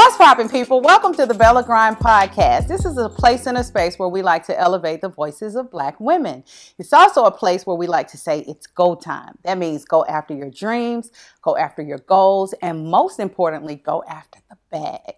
What's poppin', people? Welcome to the Bella Grind Podcast. This is a place and a space where we like to elevate the voices of Black women. It's also a place where we like to say it's go time. That means go after your dreams, go after your goals, and most importantly, go after the bag.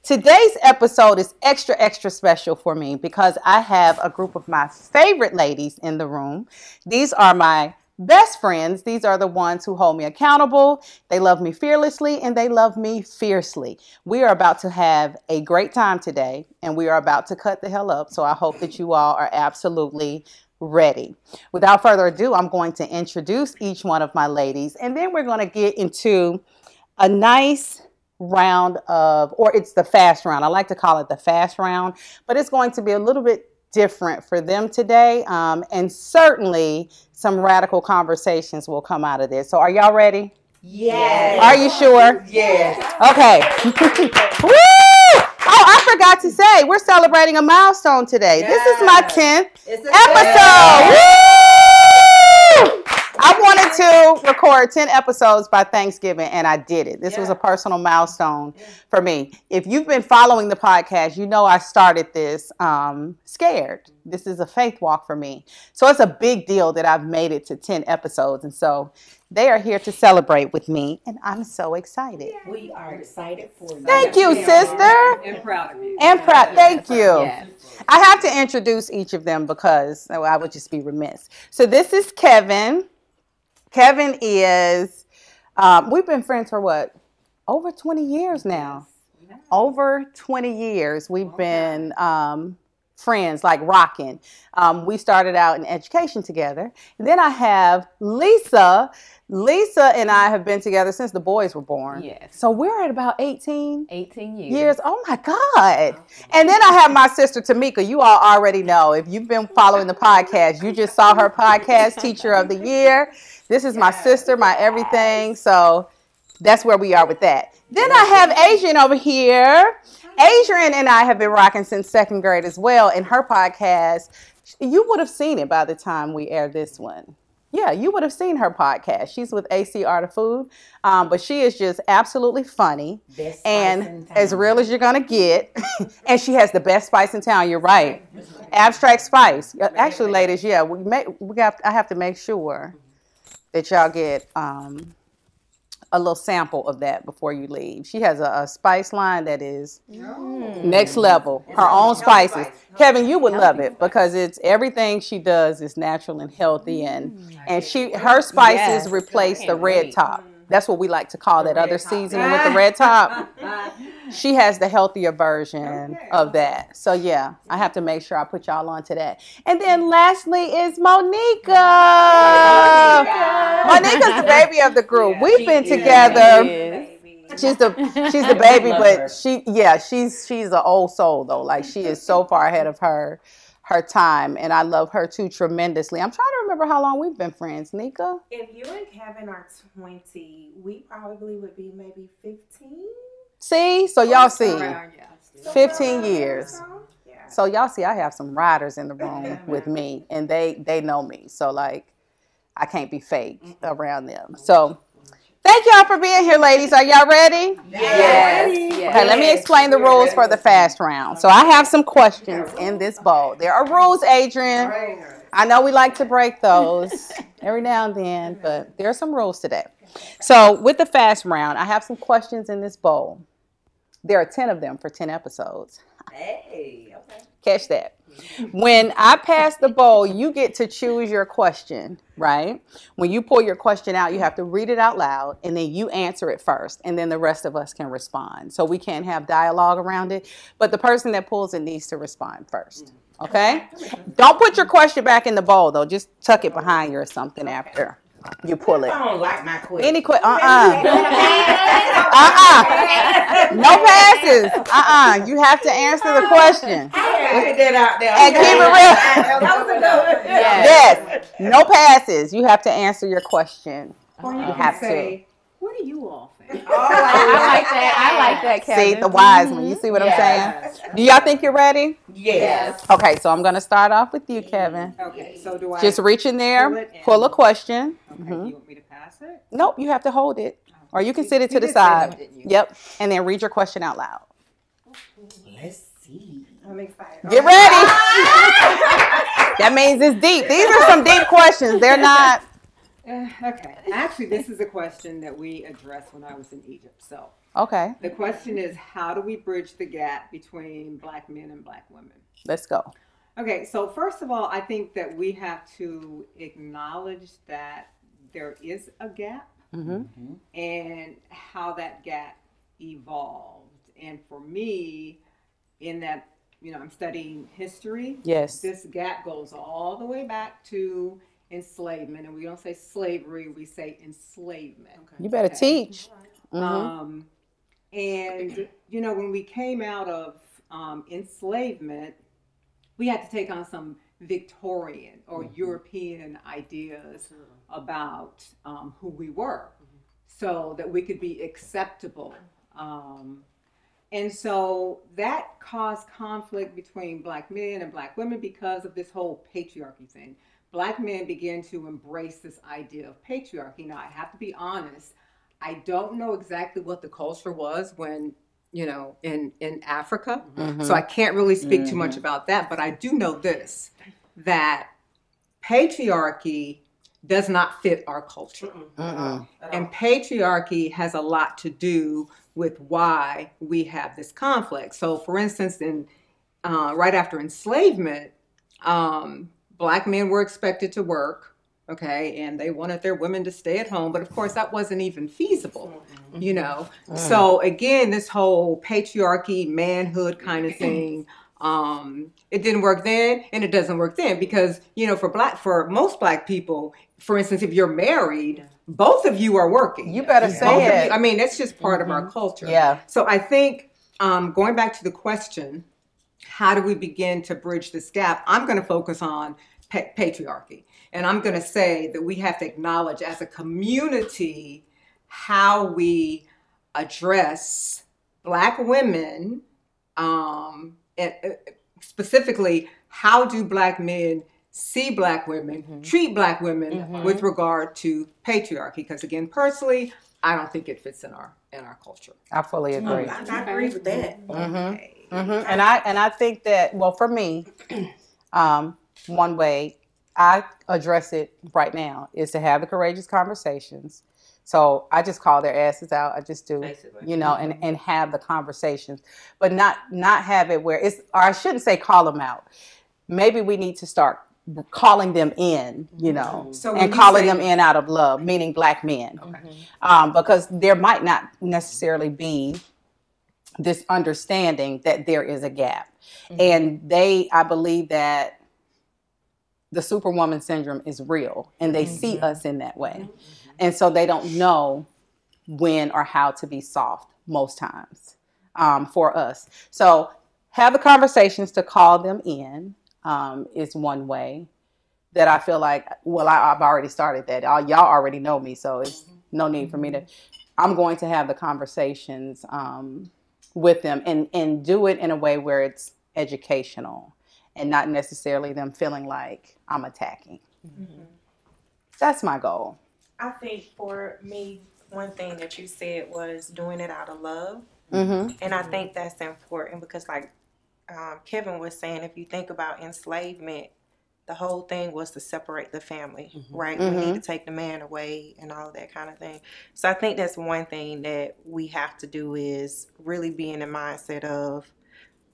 Today's episode is extra special for me because I have a group of my favorite ladies in the room. These are my best friends. These are the ones who hold me accountable. They love me fearlessly and they love me fiercely. We are about to have a great time today and we are about to cut the hell up. So I hope that you all are absolutely ready. Without further ado, I'm going to introduce each one of my ladies and then we're going to get into a nice round of, or it's the fast round. I like to call it the fast round, but it's going to be a little bit different for them today. And certainly some radical conversations will come out of this. So are y'all ready? Yes. Are you sure? Yes. Okay. Woo! Oh, I forgot to say, we're celebrating a milestone today. Yes. This is my 10th It's episode. Woo! I wanted to record 10 episodes by Thanksgiving, and I did it. This was a personal milestone for me. If you've been following the podcast, you know I started this scared. This is a faith walk for me. So it's a big deal that I've made it to 10 episodes. And so they are here to celebrate with me, and I'm so excited. We are excited for you. Thank you, sister. And proud of you. And proud. Thank you. Yes. I have to introduce each of them because I would just be remiss. So this is Kevin. Kevin is, we've been friends for what? Over 20 years now. Yes. Over 20 years we've been friends, like rocking. We started out in education together. And then I have Lisa. Lisa and I have been together since the boys were born. Yes. So we're at about 18 18 years. Oh my God. And then I have my sister Tamika. You all already know. If you've been following the podcast, you just saw her podcast, Teacher of the Year. This is my sister, my everything. So that's where we are with that. Then I have Adrian over here. Adrian and I have been rocking since second grade as well. And her podcast, you would have seen it by the time we air this one. Yeah, you would have seen her podcast. She's with AC Art of Food, but she is just absolutely funny and as real as you're going to get. And she has the best spice in town. You're right. Abstract Spice. Actually, ladies, yeah, I have to make sure that y'all get a little sample of that before you leave. She has a spice line that is next level. Her own spices. Kevin, you would love it because it's everything she does is natural and healthy, and her spices replace the red top. That's what we like to call that other seasoning with the red top. She has the healthier version of that. So yeah, I have to make sure I put y'all on to that. And then lastly is Monica. Monica's the baby of the group. We've been together. She's the baby, but she's an old soul though. Like she is so far ahead of her time, and I love her too tremendously. I'm trying to remember how long we've been friends, Nika. If you and Kevin are 20, we probably would be maybe 15. See? So y'all see. 15 So, years. yeah. So y'all see I have some riders in the room with me, and they know me. So like I can't be fake around them. So thank y'all for being here, ladies. Are y'all ready? Yes. Okay, let me explain the rules for the fast round. So I have some questions in this bowl. There are rules, Adrian. I know we like to break those every now and then, but there are some rules today. So with the fast round, I have some questions in this bowl. There are 10 of them for 10 episodes. Hey, okay. Catch that. When I pass the bowl, you get to choose your question, right? When you pull your question out, you have to read it out loud, and then you answer it first, and then the rest of us can respond. So we can't have dialogue around it, but the person that pulls it needs to respond first, okay? Don't put your question back in the bowl, though. Just tuck it behind you or something after you pull it. I don't like my quiz. Any question? No passes. You have to answer the question. Put that out there. And keep it real. That was a good one. Yes. No passes. You have to answer your question. You have to. What do you all think? Oh, I like that, Kevin. See, the wise one. You see what I'm saying? Do y'all think you're ready? Yes. Okay, so I'm going to start off with you, Kevin. Okay, so do I Just reach in there, pull it and- pull a question. Okay, you want me to pass it? Nope, you have to hold it. Or you can sit it to the did say that, side. didn't you? Yep. And then read your question out loud. Let's see. I'm excited. Get ready. That means it's deep. These are some deep questions. They're not. Okay. Actually, this is a question that we addressed when I was in Egypt. So Okay, the question is, how do we bridge the gap between Black men and Black women? let's go. Okay, so first of all, I think that we have to acknowledge that there is a gap and how that gap evolved. And for me, in that, I'm studying history. Yes. This gap goes all the way back to enslavement. And we don't say slavery, we say enslavement. You better teach. And, when we came out of enslavement, we had to take on some Victorian or European ideas about who we were so that we could be acceptable. And so that caused conflict between Black men and Black women because of this whole patriarchy thing. Black men began to embrace this idea of patriarchy. Now, I have to be honest, I don't know exactly what the culture was when, in Africa. So I can't really speak too much about that, but I do know this, that patriarchy does not fit our culture. And patriarchy has a lot to do with why we have this conflict. So for instance, right after enslavement, Black men were expected to work, okay, and they wanted their women to stay at home, but of course that wasn't even feasible, So again, this whole patriarchy, manhood kind of thing, it didn't work then and it doesn't work then because, for most Black people, for instance, if you're married, both of you are working. You better say it. I mean, that's just part of our culture. Yeah. So I think going back to the question, how do we begin to bridge this gap? I'm going to focus on patriarchy. And I'm going to say that we have to acknowledge as a community how we address Black women, and specifically, how do Black men see Black women, treat Black women with regard to patriarchy? Because again, personally, I don't think it fits in our culture. I fully agree. I agree with that. And I think that, well, for me, one way I address it right now is to have the courageous conversations. So I just call their asses out. I just do, Basically. and have the conversations, but not have it where it's, or I shouldn't say call them out. Maybe we need to start calling them in, So and calling them in out of love, meaning Black men. Because there might not necessarily be this understanding that there is a gap. And I believe that the Superwoman syndrome is real and they see us in that way. And so they don't know when or how to be soft most times for us. So have the conversations to call them in is one way that I feel like, well, I've already started that. Y'all already know me, so it's no need for me to. I'm going to have the conversations with them and do it in a way where it's educational and not necessarily them feeling like I'm attacking. That's my goal. I think for me, one thing that you said was doing it out of love. And I think that's important because like Kevin was saying, if you think about enslavement, the whole thing was to separate the family, right? We need to take the man away and all of that kind of thing. So I think that's one thing that we have to do is really be in the mindset of,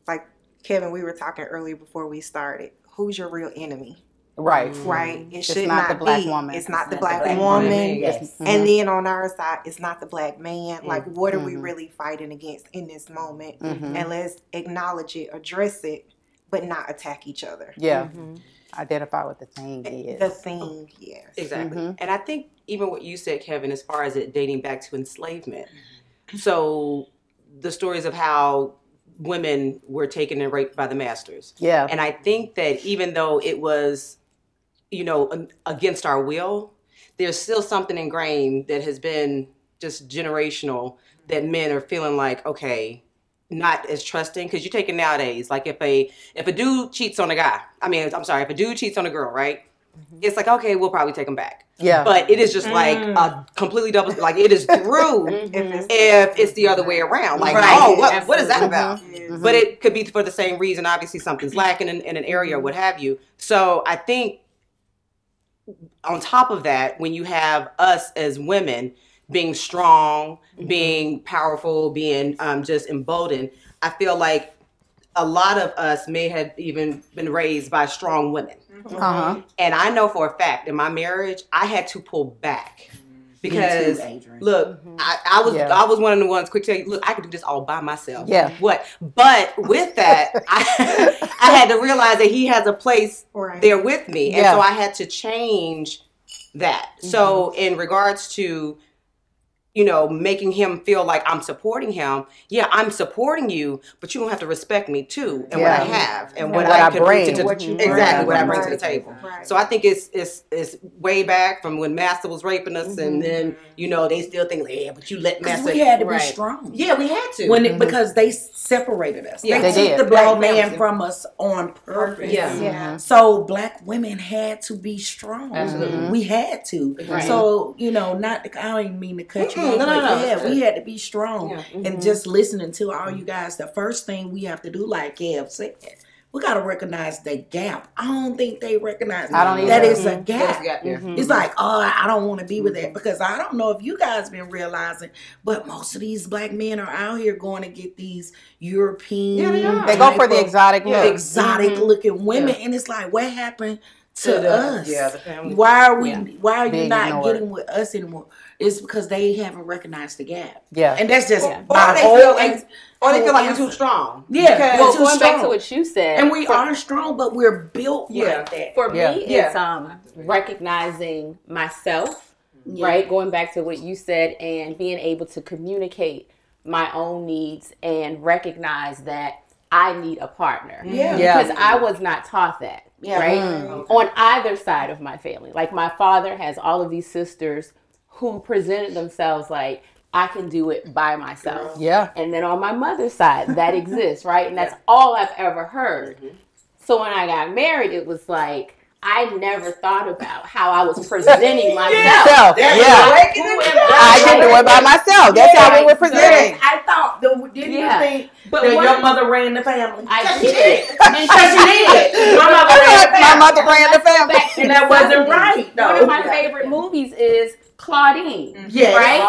like Kevin, we were talking earlier before we started, who's your real enemy? Right. Right. It should not the Black be. woman. It's not the Black Black woman. woman, yes. And then on our side, it's not the Black man. Like, what are we really fighting against in this moment? And let's acknowledge it, address it, but not attack each other. Yeah. Identify what the thing is. The thing, yes. Exactly. And I think even what you said, Kevin, as far as it dating back to enslavement. So the stories of how women were taken and raped by the masters. Yeah. And I think that even though it was, against our will, there's still something ingrained that has been just generational that men are feeling like, okay, not as trusting. Because you take it nowadays, like if a dude cheats on a guy, if a dude cheats on a girl, right? it's like, okay, we'll probably take them back. Yeah. But it is just like a completely double, like it is through if it's the other way around. Like, oh, what is that about? But it could be for the same reason. Obviously, something's lacking in an area or what have you. So I think on top of that, when you have us as women being strong, being powerful, being just emboldened, I feel like a lot of us may have even been raised by strong women. And I know for a fact in my marriage, I had to pull back because look, I was one of the ones quick to tell you, look, I could do this all by myself. Yeah. What? But with that, I had to realize that he has a place there with me. And so I had to change that. So in regards to, you know, making him feel like I'm supporting him. Yeah, I'm supporting you, but you don't have to respect me too, and what I have, and what I can bring to what I bring to the table. Right. So I think it's way back from when Master was raping us, and then you know they still think, yeah, but you let Master. We had to be strong. Yeah, we had to because they separated us. Yeah, they took the black man from us on purpose. Yeah. So black women had to be strong. Absolutely. We had to. Right. So you know, I don't even mean to cut you. No. We had to be strong and just listening to all you guys. The first thing we have to do, like Kev said, we got to recognize the gap. I don't think they recognize that it's a gap. It's like, oh, I don't want to be with that because I don't know if you guys been realizing, but most of these black men are out here going to get these European. They go for the exotic looking women, and it's like, what happened to us? Yeah, the family. Why are you not getting with us anymore? It's because they haven't recognized the gap. Yeah. And that's just my whole or they feel like you're too strong. Yeah. Well, going back to what you said. And we are strong, but we're built like that. For me, it's recognizing myself, right? Going back to what you said and being able to communicate my own needs and recognize that I need a partner. Because I was not taught that. Right? On either side of my family. Like my father has all of these sisters who presented themselves like, I can do it by myself. Yeah. And then on my mother's side, that exists, right? And that's all I've ever heard. So when I got married, it was like, I never thought about how I was presenting myself. I can do it by myself. That's how we were presenting. I thought, didn't you think that your mother ran the family? I did. Because she did. My mother ran the family. And that wasn't right. One of my favorite movies is Claudine. Right?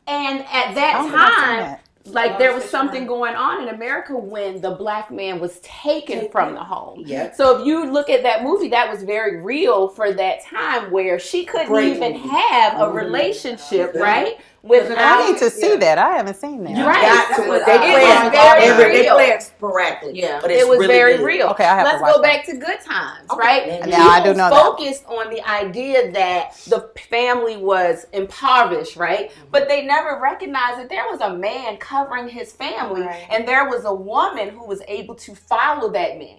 And at that time, like there was something going on in America when the black man was taken from the home. So if you look at that movie, that was very real for that time where she couldn't even have a relationship, right? I need to see that. I haven't seen that. They play it sporadically. But it was very real. Okay, I have Let's go back to Good Times, right? Now I do know that. Focused on the idea that the family was impoverished, right? But they never recognized that there was a man covering his family, and there was a woman who was able to follow that man.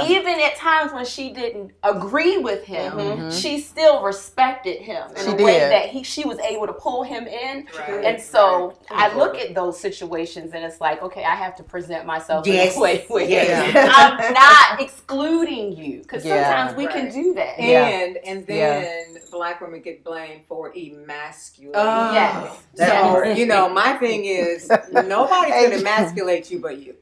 Even at times when she didn't agree with him, she still respected him in a way that she was able to pull him in. And so I look at those situations and it's like, okay, I have to present myself in a way where I'm not excluding you, because sometimes we can do that. And then black women get blamed for emasculating. So, you know, my thing is nobody's going to emasculate you but you.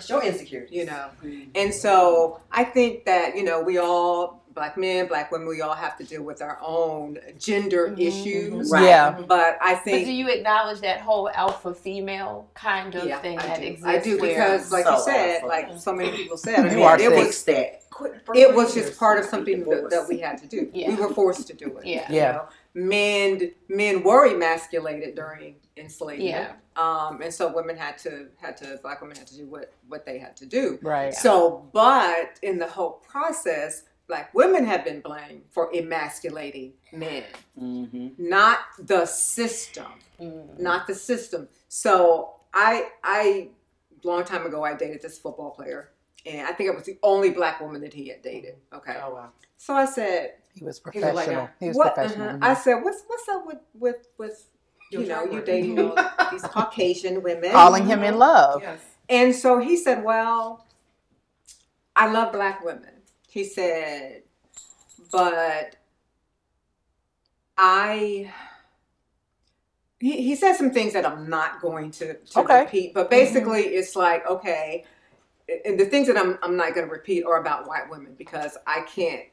Show insecurity. You know. And so I think that, you know, we all, black men, black women, we all have to deal with our own gender issues. But I think. But do you acknowledge that whole alpha female kind of thing that exists? I do, because like you said, like so many people said, I mean, it was just part of something that we had to do. We were forced to do it. You know? Men were emasculated during enslavement. And so women black women had to do what they had to do. So, but in the whole process, black women have been blamed for emasculating men, not the system, not the system. So I long time ago, I dated this football player, and I think it was the only black woman that he had dated. Okay. Oh, wow. So I said, he was professional. He was professional. I said, what's up with you know, you dating all these Caucasian women. Calling him in love. And so he said, well, I love black women. He said, but he said some things that I'm not going to repeat, but basically it's like, okay, and the things that I'm not going to repeat are about white women, because I can't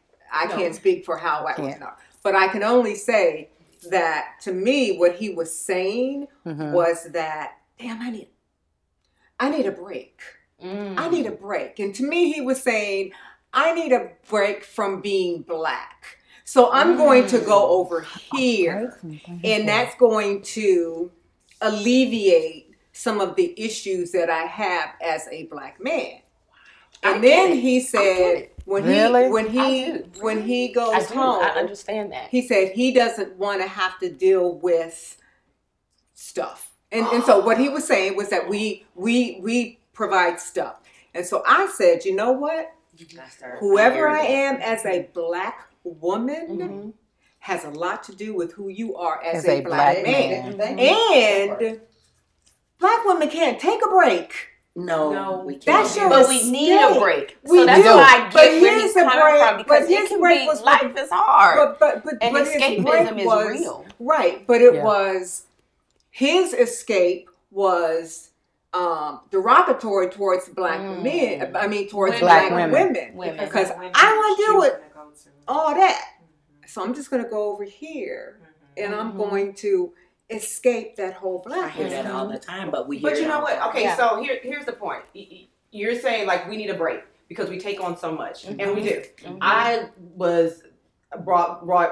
speak for how white women are, but I can only say that to me, what he was saying was that, damn, I need a break. I need a break. And to me, he was saying, I need a break from being black. So I'm going to go over here, and that's going to alleviate some of the issues that I have as a black man. And then he said, when he goes home, I understand that. He said he doesn't want to have to deal with stuff. And so what he was saying was that we provide stuff. And so I said, you know what? Whoever I am as a black woman has a lot to do with who you are as a black man. And black women can't take a break. No, we can't. That's your but we need a break. We so that's do. why I But get where he's here's a coming break- from, because but it his can break be, was life is hard. But and his escapism break is was real. Right, but it was his escape was derogatory towards black men. I mean, towards black women. Because I don't want to deal with all that. So I'm just going to go over here, and I'm going to escape that whole I black. hear that all the time, but we hear But it you know all the what? time. Okay, so here's the point. You're saying like we need a break because we take on so much, and we do. I was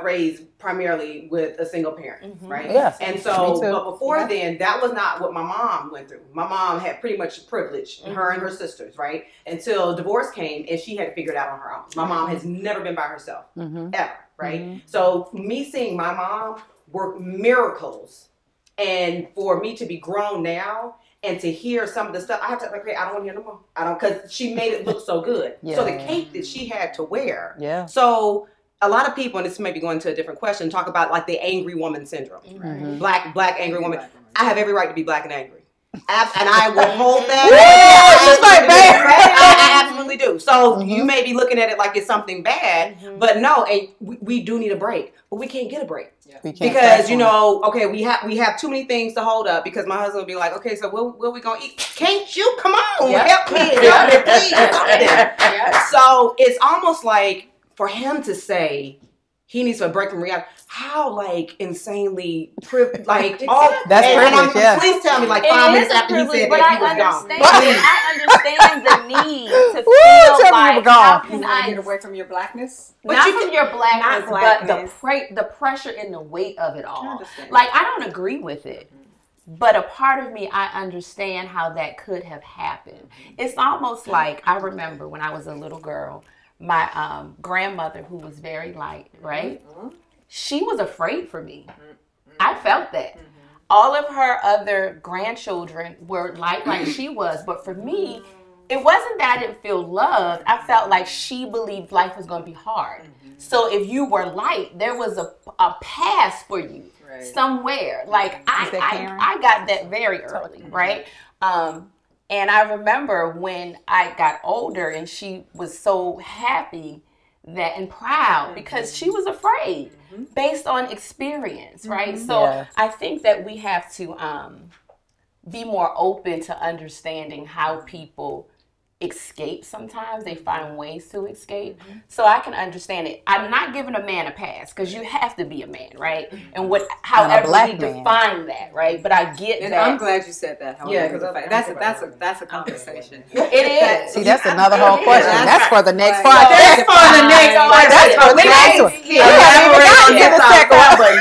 raised primarily with a single parent, right? Yes. And so, but before then, that was not what my mom went through. My mom had pretty much privilege, her and her sisters, right? Until divorce came, and she had to figure it out on her own. My mom has never been by herself, ever, right? So me seeing my mom work miracles, and for me to be grown now and to hear some of the stuff, I have to like, okay, I don't want to hear no more. I don't, because she made it look so good. So the cape that she had to wear. Yeah. So a lot of people, and this may be going to a different question, talk about like the angry woman syndrome. Black angry woman. I have every right to be black and angry. And I will hold that. I absolutely do. So you may be looking at it like it's something bad, but no, and we do need a break. But we can't get a break. Because you know, okay, we have too many things to hold up. Because my husband will be like, okay, so what we gonna eat? Can't you come on, help me, please? So it's almost like for him to say he needs a break from reality. How like insanely like all that's privilege. Yeah. Please tell me like 5 minutes after he said that he was gone. I understand the need to Woo, feel like how can I get away from your blackness? not from your blackness, but the pressure and the weight of it all. Like I don't agree with it. But a part of me, I understand how that could have happened. It's almost like I remember when I was a little girl, my grandmother, who was very light, right? She was afraid for me. I felt that. All of her other grandchildren were light like she was. But for me, it wasn't that I didn't feel loved. I felt like she believed life was going to be hard. So if you were light, there was a pass for you somewhere. Like I got that very early, right? And I remember when I got older and she was so happy that and proud because she was afraid based on experience, right? So I think that we have to be more open to understanding how people escape sometimes. They find ways to escape. So I can understand it. I'm not giving a man a pass because you have to be a man, right? And however we define that, right? But I get and that. I'm glad you said that. Yeah, because that's a conversation. It is. See, that's another whole question. That's for the next Right. podcast. That's for the next That's for the next one. We haven't even gotten to the second one, but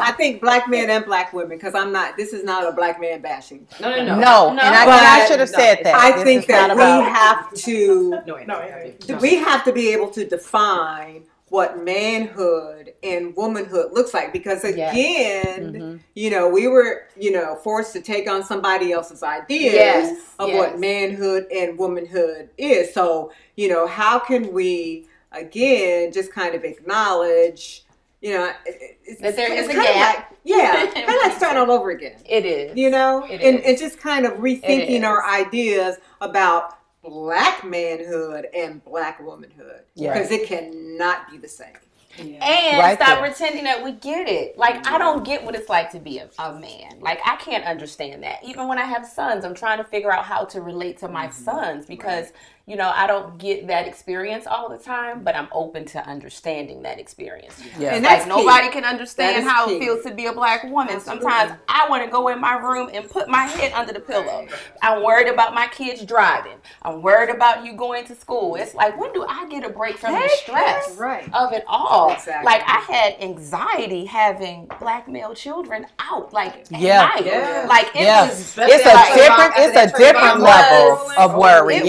I think black men and black women, because this is not a black man bashing. No, and I should have said that. I think that we have to be able to define what manhood and womanhood looks like, because again, we were, forced to take on somebody else's ideas of what manhood and womanhood is. So, how can we again just kind of acknowledge, that there is a gap. Kind of like starting all over again. It is. And just kind of rethinking our ideas about black manhood and black womanhood, because it cannot be the same. And stop pretending that we get it. Like, I don't get what it's like to be a man. Like, I can't understand that. Even when I have sons, I'm trying to figure out how to relate to my sons because, you know, I don't get that experience all the time, but I'm open to understanding that experience. Yeah. And like, nobody can understand how it feels to be a black woman. Sometimes I want to go in my room and put my head under the pillow. I'm worried about my kids driving. I'm worried about you going to school. It's like, when do I get a break from the stress of it all? Exactly. Like, I had anxiety having black male children out, like, at night. Yeah. Like, it was... It's a different level of worry,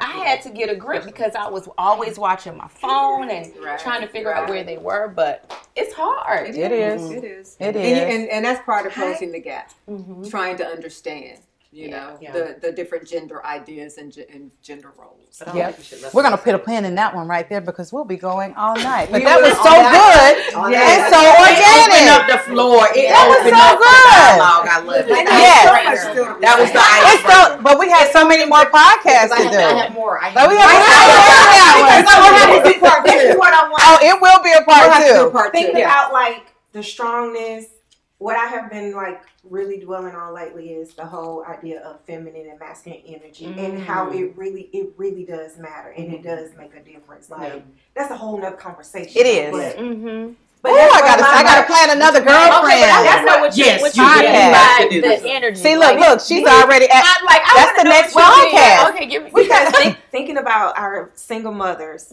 I had to get a grip because I was always watching my phone and trying to figure out where they were, but it's hard. It is. And that's part of closing the gap, trying to understand. You know, the different gender ideas and gender roles. We're going to put a pin in that one right there because we'll be going all night. But that was so good and so organic. Open up the floor. That was so good. I love it. Yes. That was the idea. But we have so many more podcasts to do. I have more. But we have it will be a part two. Think about like the strongness. What I have been like really dwelling on lately is the whole idea of feminine and masculine energy and how it really does matter and it does make a difference. Like that's a whole nother conversation. It is. But I gotta plan another girlfriend. That's not what you the energy. See, look, she's already at. That's the next podcast. Okay, give me. Because thinking about our single mothers.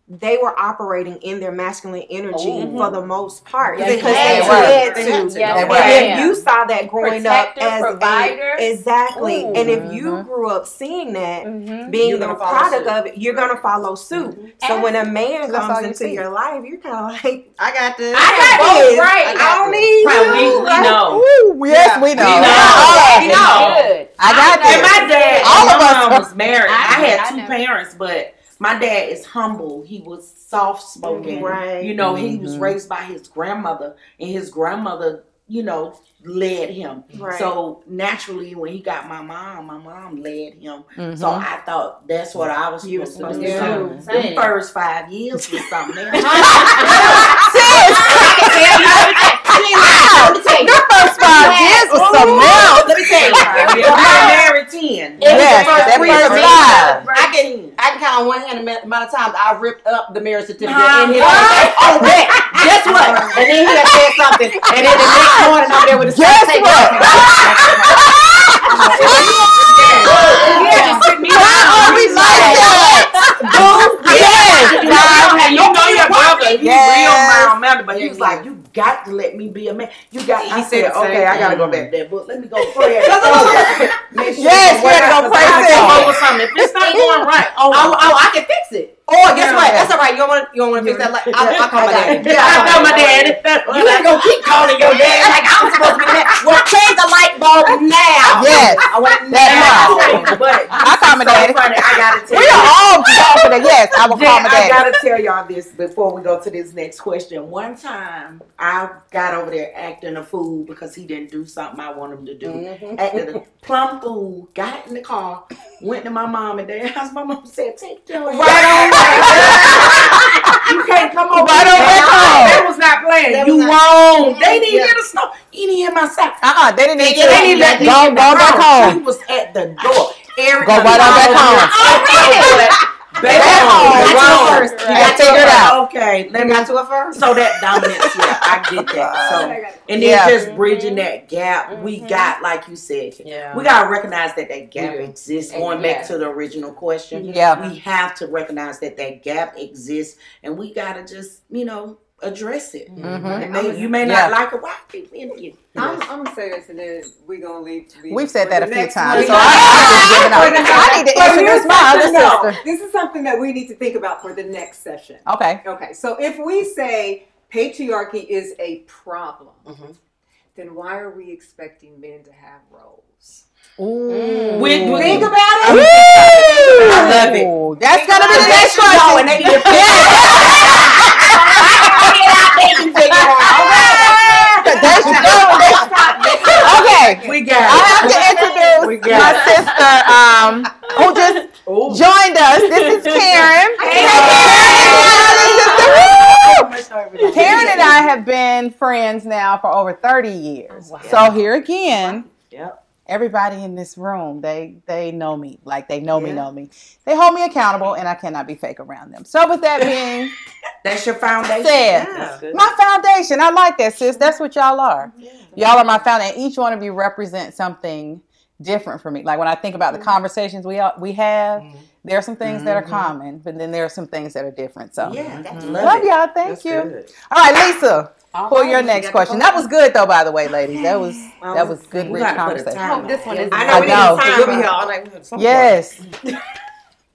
They were operating in their masculine energy for the most part because they had to. And if you saw that growing up as provider, exactly, and if you grew up seeing that, being the product of it, you're gonna follow suit. So when a man comes into your life, you're kind of like, I got this. I got this. Right. I don't need you. We know. Yes, we know. We know. I got this. And my dad, all of us was married. I had two parents, but. My dad is humble. He was soft-spoken. You know, he was raised by his grandmother, and his grandmother, you know, led him. So naturally, when he got my mom led him. So I thought that's what I was supposed to do. The first 5 years was something else. The first 5 years was something else. Let me tell you. I'm married 10. Yes, that first 5. I can count on one hand the amount of times I ripped up the marriage certificate in his face. Oh, guess what? And then he had said something, and then the next morning I'm there with his guess what? You know your brother. He's real mild-mannered, but he was like, "You got to let me be a man. You got." He said, "Okay, I gotta go back there, but let me go pray." Yes, you gotta go pray. If it's not going right, I can fix it. Oh, guess what? That's all right. You don't want to fix that? Like, I'll call my dad. I call my dad. You ain't gonna keep calling your dad like I'm supposed to be that. Well, change the light bulb now. Yes, I want that now. But I call my dad. I gotta tell we are all confident. Yes, I will call my dad. I gotta tell y'all this before we go to this next question. One time, I got over there acting a fool because he didn't do something I want him to do. Acted a plumb fool. Got in the car, went to my mom and dad's house. My mom said, "Take your right on." You can't come over right on back home. That was not playing. You wrong. They didn't hear the snow. He didn't hear my sound. They didn't let me go back home. He was at the door. Go right on back home. Back home. You got to figure it out. Okay. Let me got to it first. So that dominance, I get that. So, and then just bridging that gap, we got, like you said, we got to recognize that gap exists. Going back to the original question, we have to recognize that gap exists, and we got to just, address it. You may not like it. Why keep in you? I'm gonna say this, and then we're gonna leave. We've said that a few times, so I need to introduce my other sister. This is something that we need to think about for the next session. Okay. So if we say patriarchy is a problem, then why are we expecting men to have roles? Think about it. I love it. That's gonna be the next question. Okay, we got it. I have to introduce my sister, who just joined us. This is Karen. Karen and I have been friends now for over 30 years. Wow. So here again, everybody in this room, they know me. Like they know me. They hold me accountable, and I cannot be fake around them. So with that being, that's your foundation. My foundation. I like that, sis. That's what y'all are. Y'all are my foundation. Each one of you represents something different for me. Like when I think about the conversations we have, there are some things that are common, but then there are some things that are different. So love y'all. Thank you. Good. All right, Lisa, pull your next question. That was good though, by the way, ladies. That was good, rich conversation. Oh, this one is. I know. We'll be here all night. Yes.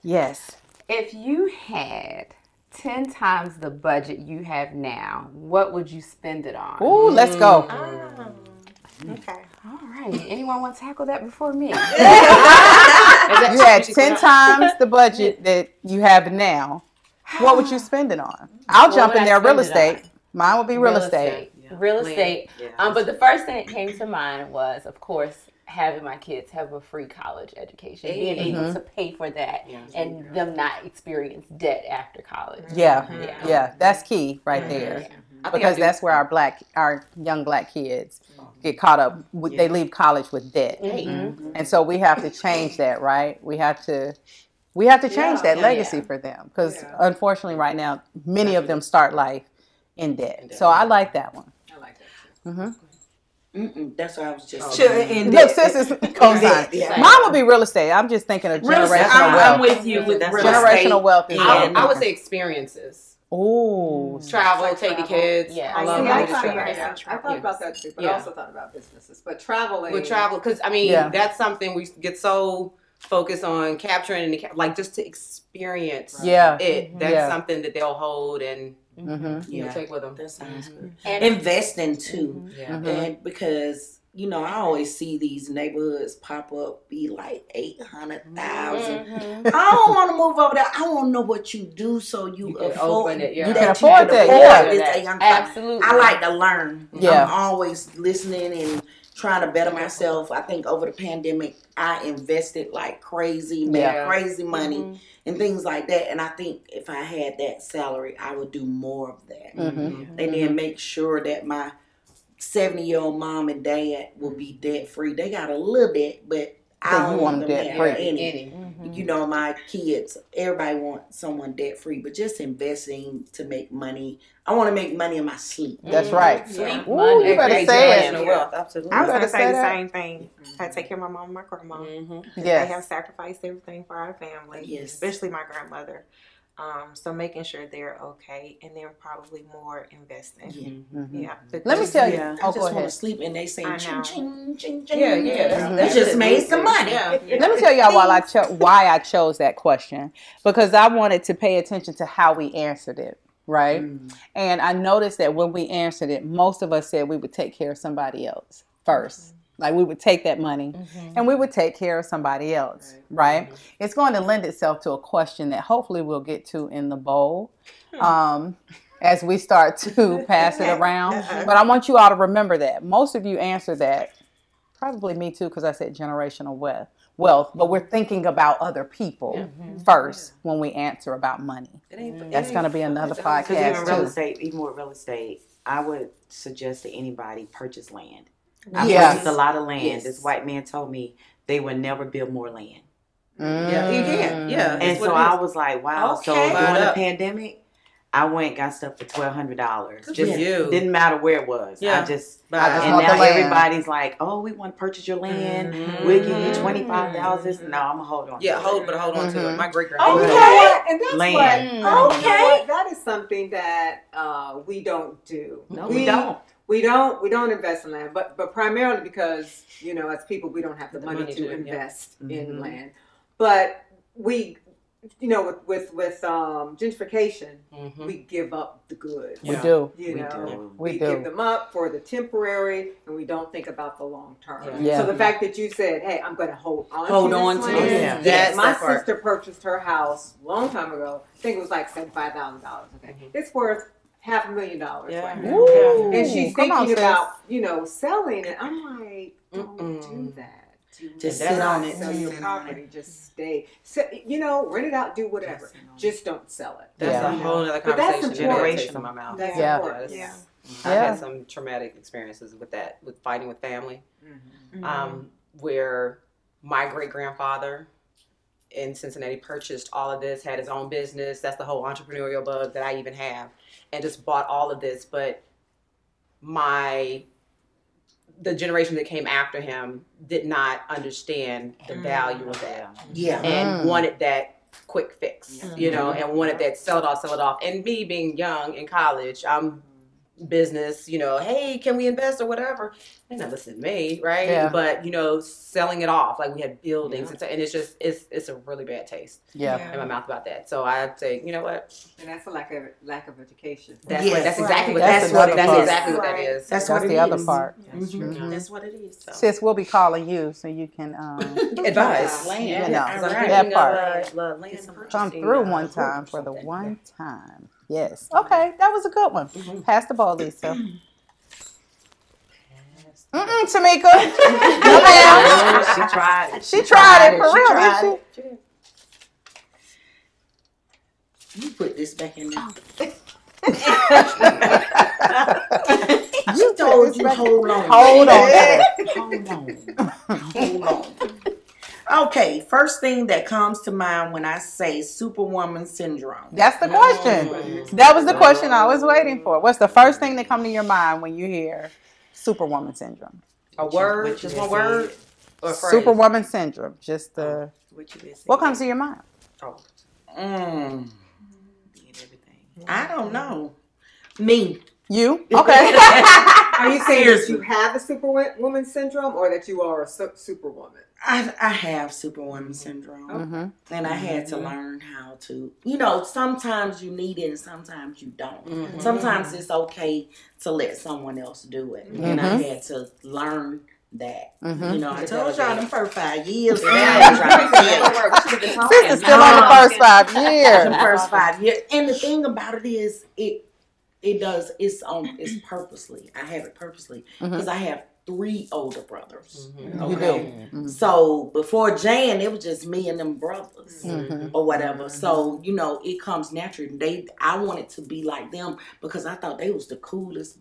Yes. If you had 10 times the budget you have now, what would you spend it on? Ooh, let's go. Okay. All right. Anyone want to tackle that before me? You had 10 times the budget that you have now. What would you spend it on? I'll jump in there. Real estate. Mine would be real estate. Real estate. But the first thing that came to mind was, of course, having my kids have a free college education, being able to pay for that, and them not experience debt after college. Yeah, that's key right there, because that's where our young black kids get caught up. They leave college with debt, and so we have to change that. Right? We have to change that legacy for them, because unfortunately, right now, many of them start life in debt. So I like that one. I like that. That's what I was just saying. Look, sis is co-sign. Mine would be real estate. I'm just thinking of generational wealth. I'm with you with generational wealth. I would say experiences. Ooh. Travel, take the kids. I thought about that too, but I also thought about businesses. But traveling. With travel, because I mean, that's something we get so focused on capturing, like just to experience it. That's something that they'll hold and take with them. That sounds good. And investing too. And because, you know, I always see these neighborhoods pop up, be like 800,000. I don't want to move over there. I want to know what you do so you can afford it. You can afford that. Absolutely. I like to learn. I'm always listening and trying to better myself. I think over the pandemic, I invested like crazy, made crazy money and things like that. And I think if I had that salary, I would do more of that. And then make sure that my 70-year-old mom and dad will be debt free. They got a little bit, but I don't want them debt free. Any. You know, my kids, everybody wants someone debt free, but just investing to make money. I want to make money in my sleep. That's right. Sleep money. You better say it. Absolutely. I was going to say the same thing. I take care of my mom and my grandma. They have sacrificed everything for our family, especially my grandmother. So making sure they're okay, and then probably more investing. Let me tell you. I just want to sleep, and they say ching ching ching ching. That just made some money. Let me tell y'all why I chose that question, because I wanted to pay attention to how we answered it. Right, and I noticed that when we answered it, most of us said we would take care of somebody else first. Like we would take that money and we would take care of somebody else, right? It's going to lend itself to a question that hopefully we'll get to in the bowl as we start to pass it around. But I want you all to remember that. Most of you answered that, probably me too, because I said generational wealth, but we're thinking about other people first when we answer about money. That's going to be another podcast even more real estate, I would suggest to anybody purchase land. I purchased a lot of land. This white man told me they would never build more land. Yeah, you can. Yeah. And so I was like, wow. Okay. So during the pandemic, I went and got stuff for $1,200. Just didn't matter where it was. I just and now everybody's like, oh, we want to purchase your land. We'll give you $25,000. No, I'm gonna hold on. Hold on to it. My great grandma. And that's land. What that is something that we don't do. No, we don't. We don't invest in land, but primarily because, you know, as people, we don't have the money to invest in land. But we, you know, with gentrification, we give up the goods. We do. We give them up for the temporary, and we don't think about the long term. Yeah. So the fact that you said, "Hey, I'm going to hold on to this." Yes, my sister purchased her house a long time ago. I think it was like $75,000. Okay, it's worth $500,000 right now. And she's thinking about, you know, selling it. I'm like, don't do that. Just sit on it. Sell your property. Just stay. So, rent it out. Do whatever. Just don't sell it. That's a whole other conversation. Generation in my mouth. That's important. Yeah. I've had some traumatic experiences with that, with fighting with family, where my great grandfather in Cincinnati purchased all of this, had his own business. That's the whole entrepreneurial bug that I even have, and just bought all of this. But the generation that came after him did not understand the value of that. Yeah. And wanted that quick fix, and wanted that sell it off. And me being young in college, I'm business, hey, can we invest or whatever? They not listen to me, right? Yeah. But selling it off, like we had buildings, and it's just it's a really bad taste in my mouth about that. So I'd say, you know what? And that's a lack of education. That's exactly what that is. That's the other part. That's what it is. Sis, we'll be calling you so you can advise. That part. Come through one time for the one time. Yes. Okay, that was a good one. Pass the ball, Lisa. Tamika. No, ma'am. She tried it. She tried it for real, didn't she? You put this back in there. You told you hold on. Hold on. Okay, first thing that comes to mind when I say Superwoman syndrome. That's the question. That was the question I was waiting for. What's the first thing that comes to your mind when you hear Superwoman syndrome? A word? Just one word? Or a phrase? Superwoman syndrome. Just the... What comes to your mind? I don't know. Me. You? Okay. Are you saying that you have a Superwoman syndrome or that you are a Superwoman? I have Superwoman syndrome, and I had to learn how to, sometimes you need it and sometimes you don't. Sometimes it's okay to let someone else do it, and I had to learn that. I told y'all the first 5 years. Sister's still on the first 5 years. The first 5 years, and the thing about it is, it's purposely. I have it purposely because I have 3 older brothers. Okay. You do. So before Jan, it was just me and them brothers or whatever. So, it comes naturally. I wanted to be like them because I thought they was the coolest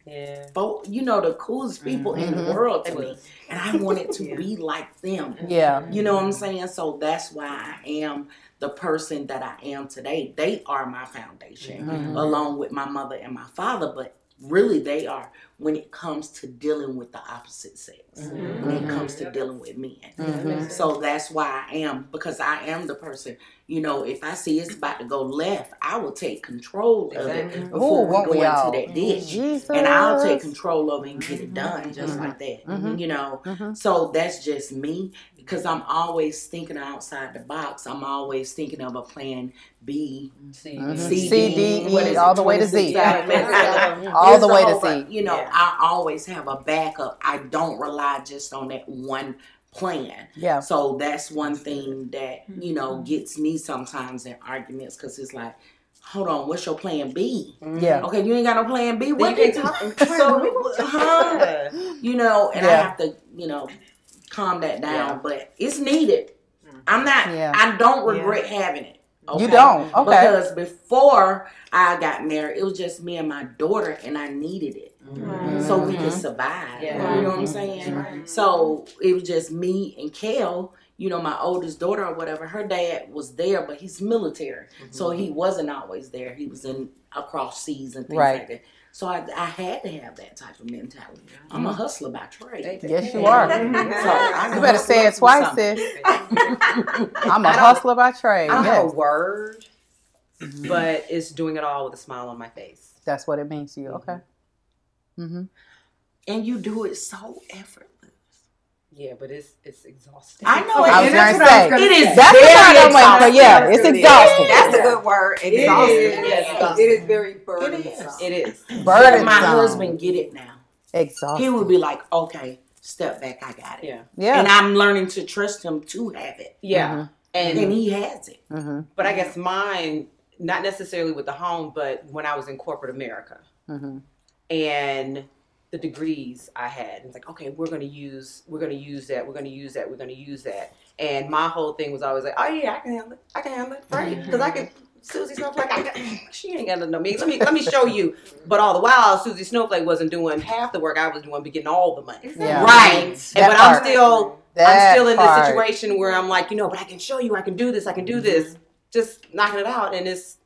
folk, the coolest people in the world to me. And I wanted to be like them. Yeah. You know what I'm saying? So that's why I am the person that I am today. They are my foundation along with my mother and my father, but really they are when it comes to dealing with the opposite sex, when it comes to dealing with men. So that's why I am, because I am the person, if I see it's about to go left, I will take control of it before we go into that ditch. And I'll take control of it and get it done just like that. So that's just me, because I'm always thinking outside the box. I'm always thinking of a plan B, C, D, E, all the way to Z. All the way to Z. I always have a backup. I don't rely just on that one plan. Yeah. So that's one thing that, gets me sometimes in arguments, because it's like, hold on, what's your plan B? Yeah. Okay, you ain't got no plan B? What you talking? And I have to, calm that down, but it's needed. I'm not, I don't regret having it. Okay? You don't? Okay. Because before I got married, it was just me and my daughter, and I needed it. So we could survive. You know what I'm saying? So it was just me and Kel, my oldest daughter or whatever. Her dad was there, but he's military. So he wasn't always there. He was across seas and things like that. So I had to have that type of mentality. I'm a hustler by trade. Yes, you are. So you better say it twice, sis. I'm a hustler by trade. I don't have a word, but it's doing it all with a smile on my face. That's what it means to you. Okay. And you do it so effortless. Yeah, but it's exhausting. I know. I was going to say it is. That's very exhausting. Yeah, it's exhausting. That's a good word. Exhausting. It is very burdensome. It is. Burdensome. My husband get it now. Exhausting. He would be like, "Okay, step back. I got it." Yeah. And I'm learning to trust him to have it. Yeah. And he has it. But I guess mine, not necessarily with the home, but when I was in corporate America. And the degrees I had. And it's like, okay, we're gonna use that. And my whole thing was always like, oh yeah, I can handle it, right? Because I can. Susie Snowflake, she ain't got to know me. Let me show you. But all the while, Susie Snowflake wasn't doing half the work I was doing, but getting all the money. Yeah. Right. But I'm still in this situation where I'm like, but I can show you, I can do this. Just knocking it out, and it's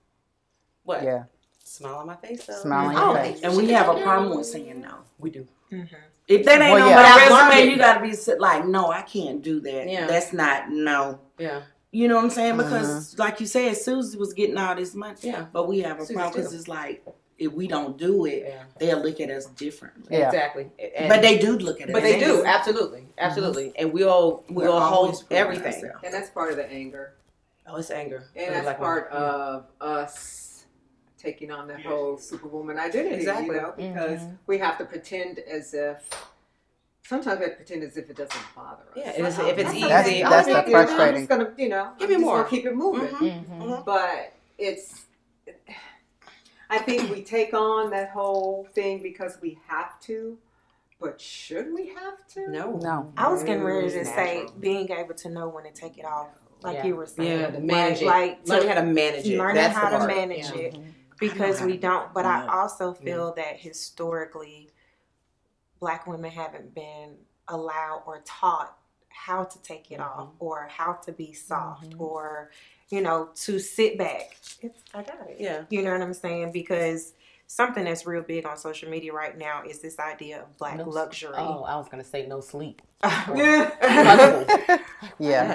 what? Yeah. Smile on my face, though. Smile on your face. And we have a problem with saying no. We do. Mm-hmm. If that ain't on my resume, you got to be like, no, I can't do that. Yeah. That's not, no. Yeah. You know what I'm saying? Because, like you said, Susie was getting all this money. Yeah. But we have a problem because it's like, if we don't do it, they'll look at us differently. Yeah. Exactly. But they do look at us. But they do, absolutely. Absolutely. Mm-hmm. And we'll hold everything. Ourselves. And that's part of the anger. Oh, it's anger. And that's part of us taking on the whole Superwoman identity, because we have to pretend as if. Sometimes I pretend as if it doesn't bother us. Yeah, if it's easy. That's the frustrating. I'm just gonna, give me more. Keep it moving. Mm-hmm. Mm-hmm. But I think we take on that whole thing because we have to. But should we have to? No. I was getting ready to say being able to know when to take it off, like you were saying. Yeah, to manage it. Learning how to manage it. Learning how to manage it. Because we don't. But I also feel that historically, Black women haven't been allowed or taught how to take it off, or how to be soft, or, to sit back. I got it. Yeah. You know what I'm saying? Because something that's real big on social media right now is this idea of Black luxury. Oh, I was going to say no sleep. Yeah.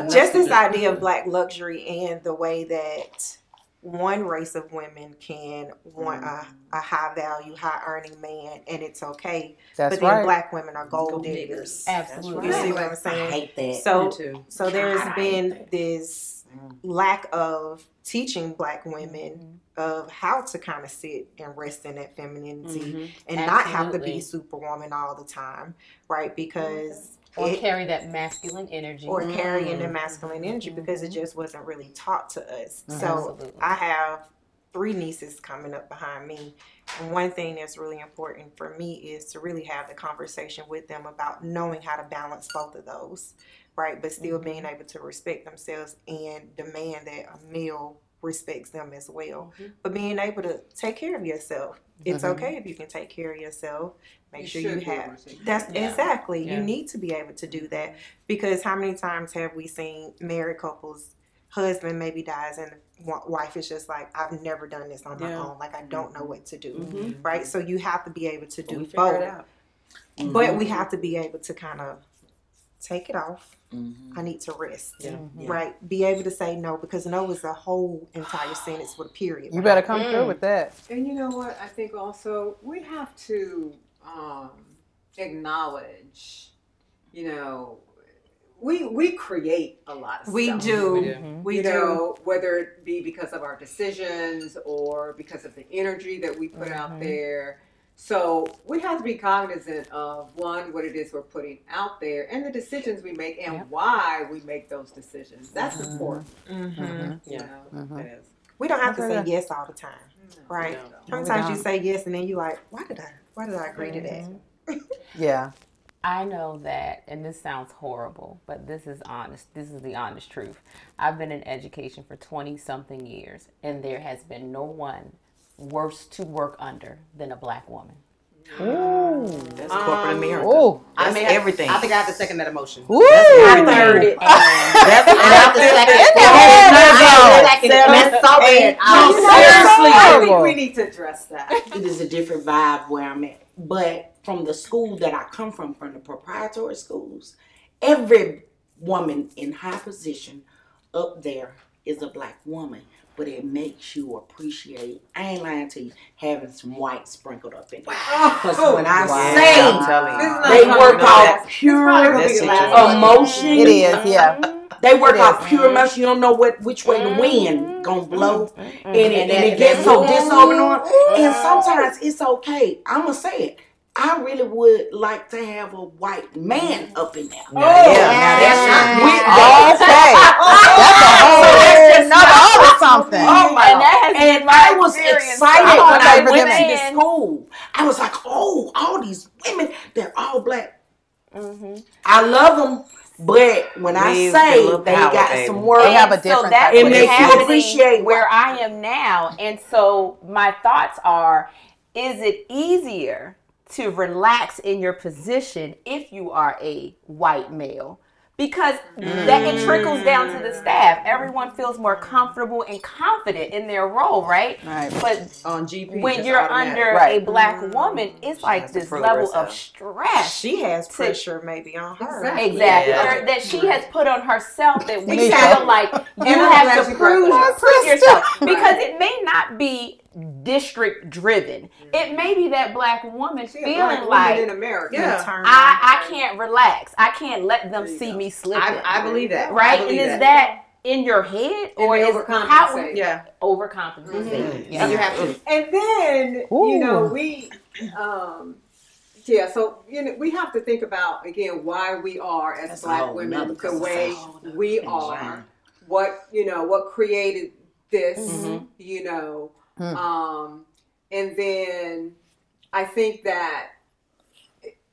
Just this idea of Black luxury and the way that one race of women can want a high value, high earning man, and it's okay. That's but then Black women are gold diggers. Absolutely. You see what I'm saying? I hate that. So there's been this lack of teaching Black women of how to kind of sit and rest in that femininity and not have to be Superwoman all the time, right? Because or carry that masculine energy. Or carrying the masculine energy because it just wasn't really taught to us. So I have 3 nieces coming up behind me. And one thing that's really important for me is to really have the conversation with them about knowing how to balance both of those, right? But still being able to respect themselves and demand that a male respects them as well. But being able to take care of yourself. It's okay if you can take care of yourself. Make sure you have. That's exactly. Yeah. You need to be able to do that, because how many times have we seen married couples, husband maybe dies and the wife is just like, I've never done this on my own. Like, I don't know what to do. Right? So you have to be able to do both. But we have to be able to kind of take it off. I need to rest. Right? Be able to say no, because no is a whole entire sentence with a period. You better come through with that. And you know what? I think also we have to acknowledge, we create a lot of stuff. We do. We do. Whether it be because of our decisions or because of the energy that we put out there. So we have to be cognizant of, one, what it is we're putting out there and the decisions we make and why we make those decisions. That's important. It is. We don't have to say yes all the time, right? No. Sometimes you say yes and then you're like, why did I agree to that? Yeah. I know that, and this sounds horrible, but this is honest. This is the honest truth. I've been in education for 20-something years, and there has been no one worse to work under than a Black woman. Ooh. That's corporate America. Ooh. That's everything. I think I have to second that emotion. Ooh. I heard it. That's so bad. I think we need to address that. It is a different vibe where I'm at. But from the school that I come from the proprietary schools, every woman in high position up there is a Black woman. But it makes you appreciate, I ain't lying to you, having some white sprinkled up in there. Because when I say they work off pure emotion. It is, yeah. They work off pure emotion. You don't know which way the wind gonna blow. And it gets so disorganized. And sometimes it's okay. I'm going to say it. I really would like to have a white man up in there. Now that's okay. That's a whole another something. And I was excited when I went to school. I was like, oh, all these women, they're all black. I love them. But when I say they got some work, they have a different type. It makes you appreciate where I am now. And so my thoughts are, is it easier to relax in your position if you are a white male? Because that it trickles down to the staff. Everyone feels more comfortable and confident in their role, right? But on GP, when you're under a black woman, it's like this level of stress. She has pressure maybe on her. Exactly. Or that she has put on herself that we feel like you have to prove yourself. Because it may not be district driven. It may be that black woman feeling like in America. I can't relax. I can't let them see me slipping. I believe that. Right? And is that in your head or is overcompensate? Overcompensate. Yeah, you have to. And then you know we so we have to think about again why we are as black women the way we are. What created this, and then I think that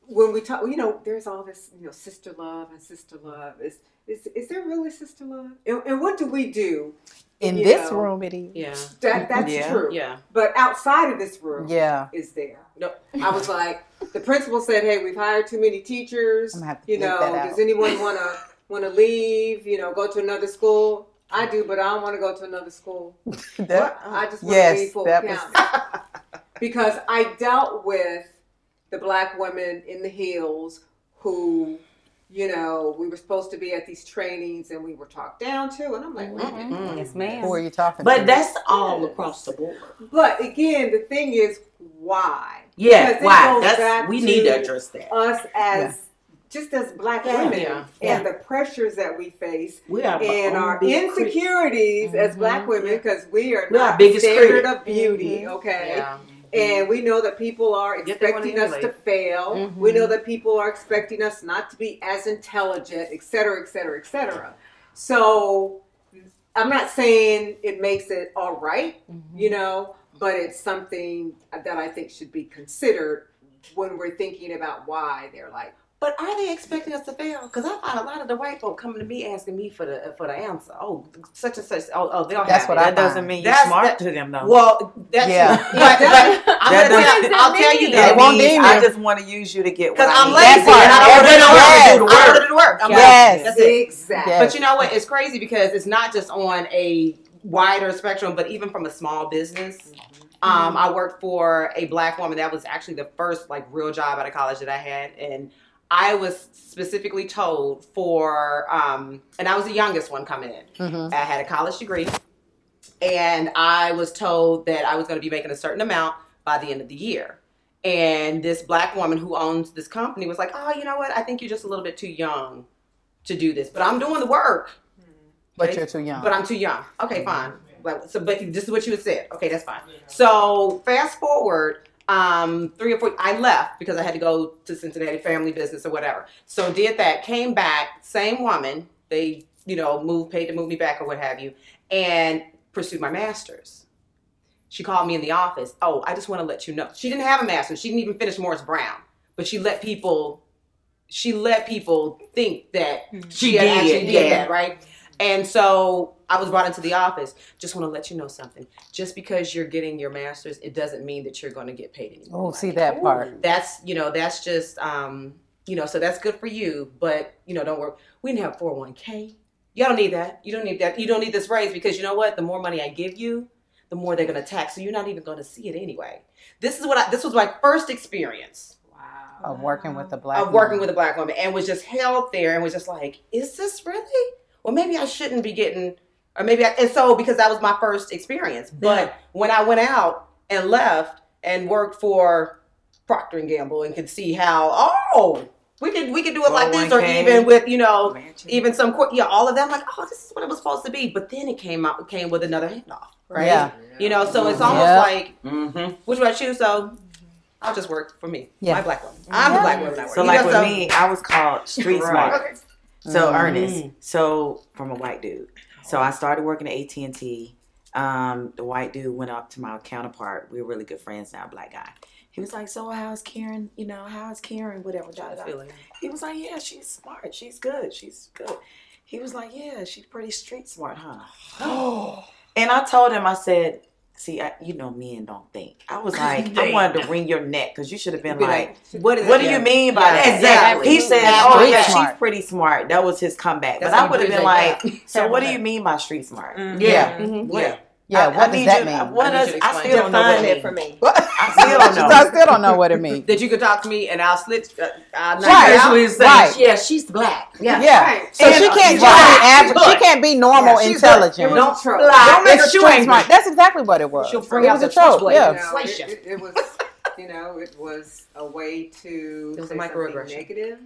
when we talk, there's all this, sister love and sister love. Is there really sister love? And what do we do? In this room, it is. Yeah. That's true. Yeah. But outside of this room, is there. No, I was like, the principal said, "Hey, we've hired too many teachers. Does anyone want to leave? Go to another school?" I do, but I don't want to go to another school. I just want to leave Fulton County. Because I dealt with the black women in the hills who, we were supposed to be at these trainings and we were talked down to. And I'm like, wait a minute. Yes, ma'am. Who are you talking to? But that's all across the board. But again, the thing is, why? Yeah, why? We need to address that. Us as just as black women and the pressures that we face and our insecurities as black women, because we are not the standard of beauty, and we know that people are expecting us to fail. We know that people are expecting us not to be as intelligent, et cetera, et cetera, et cetera. So I'm not saying it makes it all right, but it's something that I think should be considered when we're thinking about why they're like, but are they expecting us to fail? Because I find a lot of the white folk coming to me asking me for the answer. Oh, such and such. Oh, they'll that's have what it. I That doesn't mean you're smart to them, though. Well, that's true. But I'll tell you that. I just want to use you to get what I'm I need. lazy and I don't want to do the work. That's exactly. But you know what? It's crazy because it's not just on a wider spectrum, but even from a small business. I worked for a black woman. That was actually the first real job out of college that I had, and I was specifically told and I was the youngest one coming in. I had a college degree, and I was told that I was going to be making a certain amount by the end of the year. And this black woman who owns this company was like, "Oh, you know what? I think you're just a little bit too young to do this, but I'm doing the work." But you're too young. But I'm too young. Okay, fine. But this is what you had said. Okay, that's fine. So fast forward. 3 or 4, I left because I had to go to Cincinnati, family business or whatever. So did that, came back, same woman. They, paid to move me back or what have you, and pursued my master's. She called me in the office. Oh, I just want to let you know. She didn't have a master's. She didn't even finish Morris Brown, but she let people think that she actually did that, right? And so I was brought into the office. Just want to let you know something. Just because you're getting your master's, it doesn't mean that you're going to get paid anymore. Oh, see that part. That's, that's just, so that's good for you. But, don't worry. We didn't have 401k. You don't need that. You don't need that. You don't need this raise because you know what? The more money I give you, the more they're going to tax. So you're not even going to see it anyway. This was my first experience. Of working with a black woman. Working with a black woman, and was just held there and was just like, is this really? Well, maybe I shouldn't be getting, or maybe and so because that was my first experience. But when I went out and left and worked for Procter & Gamble and could see how, we could do it like this, or even with, even some, all of them, like, this is what it was supposed to be. But then it came with another handoff, right? Yeah. So it's almost like, which would I choose? So I'll just work for me, my black woman. I'm the black woman I work. So like with me, I was called street smart. Okay. So Ernest, so from a white dude. So I started working at AT&T. The white dude went up to my counterpart. We were really good friends now, black guy. He was like, so how's Karen? You know, how's Karen? Whatever. He was like, yeah, she's smart. She's good. She's good. He was like, yeah, she's pretty street smart, huh? And I told him, I said, see, you know, men don't think. I was like, I wanted to wring your neck because you should have been like, what do you mean by that? Exactly. He said, oh, yeah, she's pretty smart. That was his comeback. But I would have been like, so what do you mean by street smart? Yeah. Yeah, what does that mean? What does I still don't know what it for me. I still don't know what it means. That you could talk to me and I'll slip. Right. Yeah, she's black. Yeah. Right. So she can't just be average. She can't be normal, intelligent. Don't make her street smart. That's exactly what it was. She'll bring it out was a the trope. Yeah. It was, it was a way to say something negative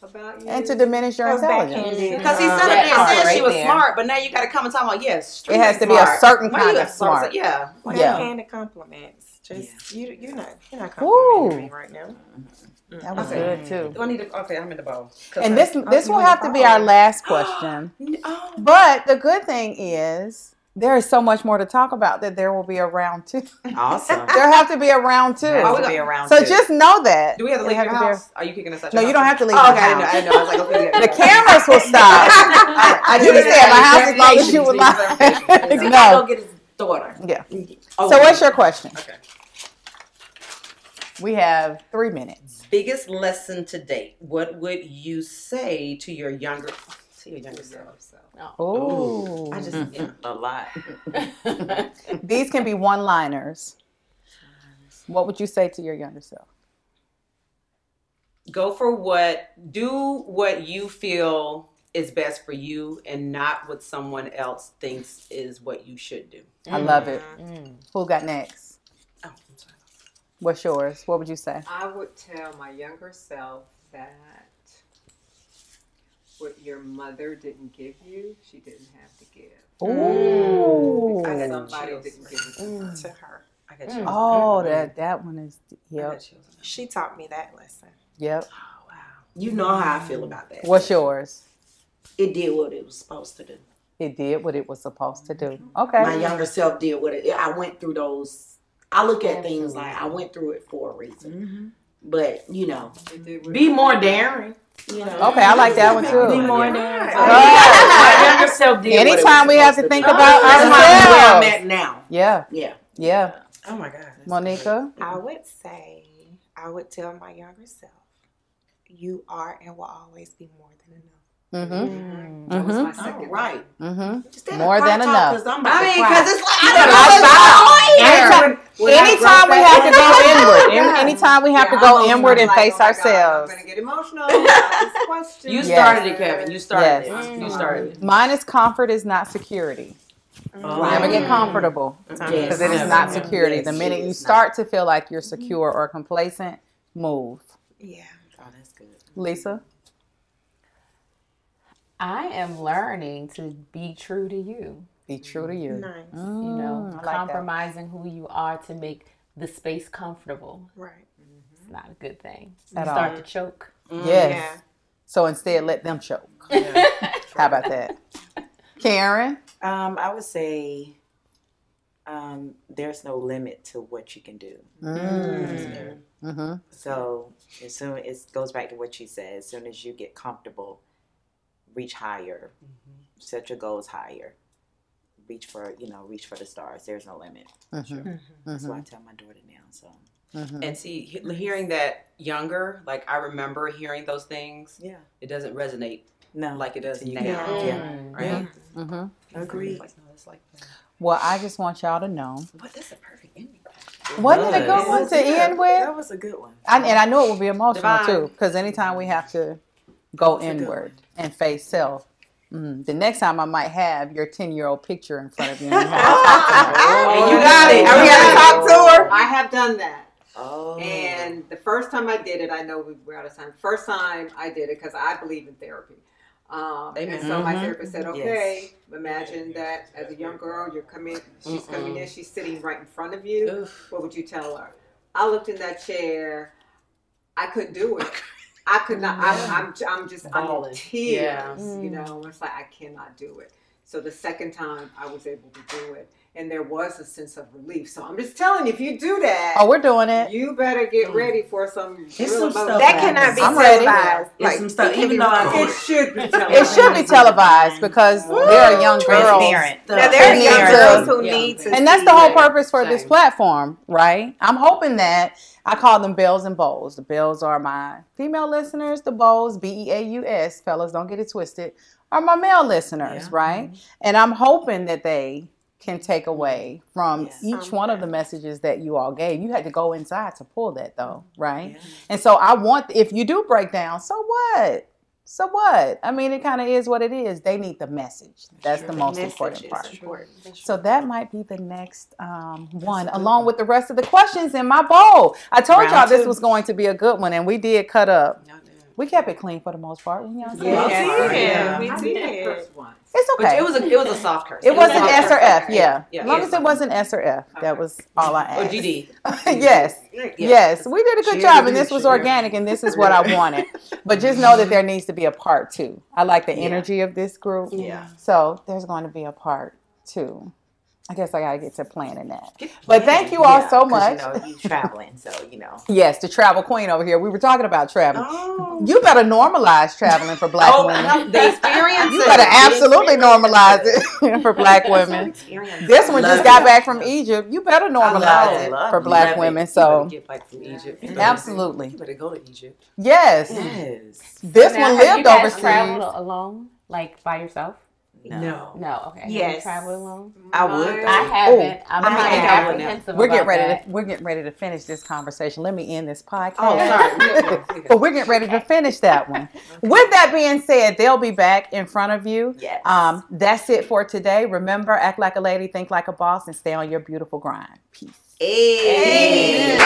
about you. And to diminish your intelligence. Because he said it and said she was smart, but now you got to come and talk about, yes, it has to be a certain kind of smart. Yeah. Backhanded compliments. Just, you're not complimenting me right now. That was good too. Do I need to? Okay, I'm in the bowl. And this will have to be our last question. But the good thing is there is so much more to talk about that there will be a round 2. Awesome. There have to be a round 2. There will be a round 2. So just know that. Do we have to leave your house? Are you kicking us out? No, you don't have to leave. Oh, okay, I know. I was like, okay. The cameras will stop. You can stay at my house as long as you would like. No. Go get his daughter. Yeah. So what's your question? Okay. We have 3 minutes. Biggest lesson to date. What would you say to your younger self? Oh, I just a lot. These can be one-liners. What would you say to your younger self? Do what you feel is best for you and not what someone else thinks is what you should do. I love it. Who got next? Oh, I'm sorry. What's yours? What would you say? I would tell my younger self that what your mother didn't give you, she didn't have to give. Ooh. Somebody didn't give it to her. I got you. Oh, that one is, yep. She taught me that lesson. Yep. Oh, wow. You know how I feel about that. What's yours? It did what it was supposed to do. It did what it was supposed to do. Okay. My younger self did what I went through those. I look at things like I went through it for a reason. But, be more daring. Okay, I like that one too. Be more daring. My younger self did anytime we have to think about ourselves. Where I'm at now. Yeah. Oh my God. Monica? I would tell my younger self, you are and will always be more than enough. That was my second. Right. More than enough. Because it's like anytime we have to go inward. Anytime we have to go inward and face ourselves. I'm gonna get emotional about this question. You started it, Kevin. You started it. You started it. Mine is comfort is not security. Never get comfortable because it is not security. The minute you start to feel like you're secure or complacent, move. Yeah. Oh, that's good. Lisa? I am learning to be true to you. Be true to you. Nice. Compromising who you are to make the space comfortable. Right. It's not a good thing. At You start to choke. Yes. Yeah. So instead, let them choke. How about that? Karen? I would say there's no limit to what you can do. So as soon it goes back to what she said, as soon as you get comfortable, reach higher, set your goals higher, reach for the stars. There's no limit. That's what I tell my daughter now. So and see, hearing that younger, like I remember hearing those things. Yeah, it doesn't resonate like it does now. Right. Agreed. Well, I just want y'all to know. But that's a perfect ending. Wasn't it a good one to end with? That was a good one. And I know it will be emotional too, because anytime we have to go inward and face self, the next time I might have your 10-year-old picture in front of you. And you got it. Are we going to talk to her? I have done that. Oh. And the first time I did it, I know we're out of time. First time I did it because I believe in therapy. And so my therapist said, okay, imagine that as a young girl, she's coming in, she's sitting right in front of you. What would you tell her? I looked in that chair. I couldn't do it. I could not. I'm in tears. It's like I cannot do it. So the second time I was able to do it. And there was a sense of relief. So I'm just telling you, if you do that, we're doing it. You better get ready for some real stuff that cannot be televised. Like some stuff, even though it should be televised. It should be televised because there are young girls. Now, there are young girls who need to. And that's the whole purpose for this platform, right? I'm hoping that I call them Bells and Bows. The Bells are my female listeners. The Bows, BEAUS, fellas, don't get it twisted, are my male listeners, right? And I'm hoping that they can take away from each one of the messages that you all gave. You had to go inside to pull that though, right? And so I want, if you do break down, so what? So what? I mean, it kind of is what it is. They need the message. That's the most important part. So that might be the next one, along with the rest of the questions in my bowl. I told y'all this was going to be a good one, and we did cut up. We kept it clean for the most part. We did. It's okay. But it was a soft curse. It wasn't S or F, As long as it wasn't S or F, that was all I asked. Or GD. Yes. We did a good job, and this was organic, and this is what I wanted. But just know that there needs to be a part 2. I like the energy of this group. Yeah. So there's going to be a part 2. I guess I got to get to planning that. But thank you all so much. You traveling, so Yes, the travel queen over here. We were talking about traveling. You better normalize traveling for Black women. The experience. You better absolutely normalize it for Black women. This one just got back from Egypt. You better normalize it for Black women. So get back from Egypt. Absolutely. You better go to Egypt. Yes. This one lived overseas. Traveled alone, like by yourself? No. Okay. Yes. Have you traveled alone? I would. I haven't. I'm apprehensive We're about that. We're getting ready to finish this conversation. Let me end this podcast. Oh, sorry. But we're getting ready to finish that one. With that being said, they'll be back in front of you. Yes. That's it for today. Remember, act like a lady, think like a boss, and stay on your beautiful grind. Peace. Hey.